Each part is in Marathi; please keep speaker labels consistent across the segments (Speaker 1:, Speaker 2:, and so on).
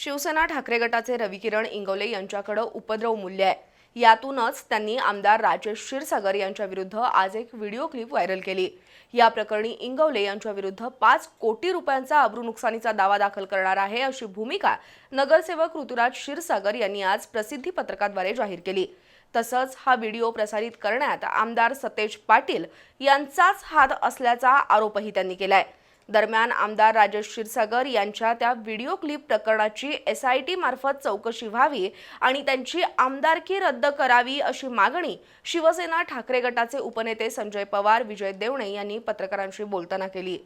Speaker 1: शिवसेना ठाकरे गटाचे रविकिरण इंगवले यांच्याकडे उपद्रव मूल्य आहे। यातूनच त्यांनी आमदार राजेश क्षीरसागर यांच्या विरुद्ध आज एक व्हिडिओ क्लिप व्हायरल केली। या प्रकरणी इंगवले यांच्या विरुद्ध 5 कोटी रुपयांचा अब्रू नुकसानीचा दावा दाखल करणार आहे अशी भूमिका नगरसेवक ऋतुराज क्षीरसागर यांनी आज प्रसिद्धी पत्रकाद्वारे जाहीर केली। तसंच हा व्हिडिओ प्रसारित करण्यात आमदार सतेज पाटील यांचाच हात असल्याचा आरोपही त्यांनी केलाय। दरम्यान आमदार राजेश क्षीरसागर यांच्या त्या व्हिडिओ क्लिप प्रकरणाची SIT मार्फत चौकशी व्हावी आणि त्यांची आमदारकी रद्द करावी अशी मागणी शिवसेना ठाकरे गटाचे उपनेते संजय पवार, विजय देवणे यांनी पत्रकारांशी बोलताना केली।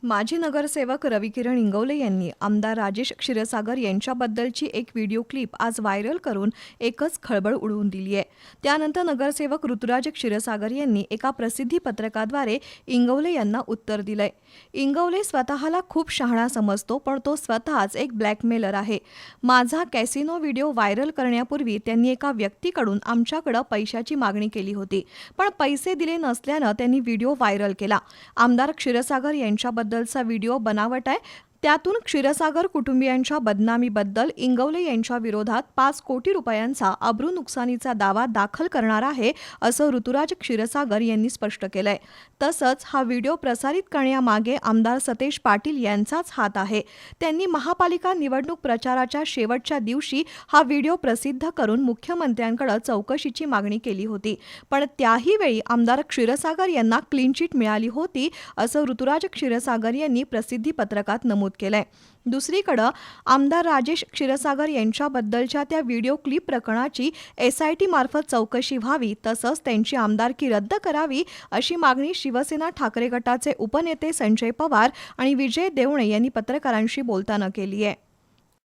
Speaker 2: माजी नगरसेवक रविकिरण इंगवले यांनी आमदार राजेश क्षीरसागर यांच्याबद्दलची एक व्हिडिओ क्लिप आज व्हायरल करून एकच खळबळ उडवून दिली आहे। त्यानंतर नगरसेवक ऋतुराज क्षीरसागर यांनी एका प्रसिद्धी पत्रकाद्वारे इंगवले यांना उत्तर दिलंय। इंगवले स्वतःला खूप शहाणा समजतो, पण तो स्वतःच एक ब्लॅकमेलर आहे। माझा कॅसिनो व्हिडिओ व्हायरल करण्यापूर्वी त्यांनी एका व्यक्तीकडून आमच्याकडे पैशाची मागणी केली होती, पण पैसे दिले नसल्यानं त्यांनी व्हिडिओ व्हायरल केला। आमदार क्षीरसागर यांच्याबद्दलचा व्हिडिओ बनावट आहे। त्यातून क्षीरसागर कुटुंबियांच्या बदनामीबद्दल इंगवले यांच्या विरोधात 5 कोटी रुपयांचा अब्रू नुकसानीचा दावा दाखल करणार आहे असं ऋतुराज क्षीरसागर यांनी स्पष्ट केलंय। तसंच हा व्हिडिओ प्रसारित करण्यामागे आमदार सतेज पाटील यांचाच हात आहे। त्यांनी महापालिका निवडणूक प्रचाराच्या शेवटच्या दिवशी हा व्हिडिओ प्रसिद्ध करून मुख्यमंत्र्यांकडे चौकशीची मागणी केली होती, पण त्याही वेळी आमदार क्षीरसागर यांना क्लीन चिट मिळाली होती असं ऋतुराज क्षीरसागर यांनी प्रसिद्धी पत्रकात नमूद केलंय। दुसरीकडे आमदार राजेश क्षीरसागर यांच्याबद्दलच्या त्या व्हिडिओ क्लिप प्रकरणाची SIT मार्फत चौकशी व्हावी, तसंच त्यांची आमदारकी रद्द करावी अशी मागणी शिवसेना ठाकरे गटाचे उपनेते संजय पवार आणि विजय देवणे यांनी पत्रकारांशी बोलताना केली आहे।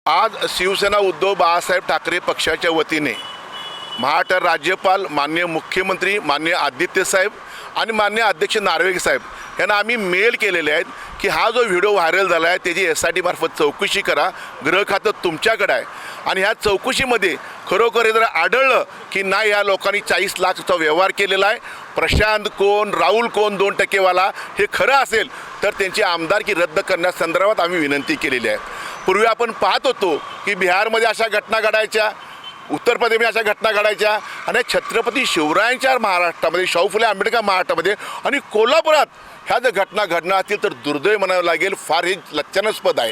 Speaker 3: आज शिवसेना उद्धव बाळासाहेब ठाकरे पक्षाच्या वतीने महाराष्ट्र राज्यपाल, माननीय मुख्यमंत्री, माननीय आदित्य साहेब आणि माननीय अध्यक्ष नार्वेकर साहेब यांना आम्ही मेल केलेले आहेत की हा जो व्हिडिओ व्हायरल झाला आहे त्याची SIT मार्फत चौकशी करा। गृह खातं तुमच्याकडे आहे आणि ह्या चौकशीमध्ये खरोखर जर आढळलं की नाही या लोकांनी 40 लाखचा व्यवहार केलेला आहे, प्रशांत कोण, राहुल कोण 2% वाला हे खरं असेल तर त्यांची आमदारकी रद्द करण्यासंदर्भात आम्ही विनंती केलेली आहे। पूर्वी आपण पाहत होतो की बिहारमध्ये अशा घटना घडायच्या, उत्तर प्रदेशमध्ये अशा घटना घडायच्या आणि छत्रपती शिवरायांच्या महाराष्ट्रामध्ये, शाहू फुले आंबेडकर महाराष्ट्रामध्ये आणि कोल्हापुरात ह्या जर घटना घडणार असतील तर दुर्दैव म्हणावं लागेल, फार हे लज्जास्पद आहे।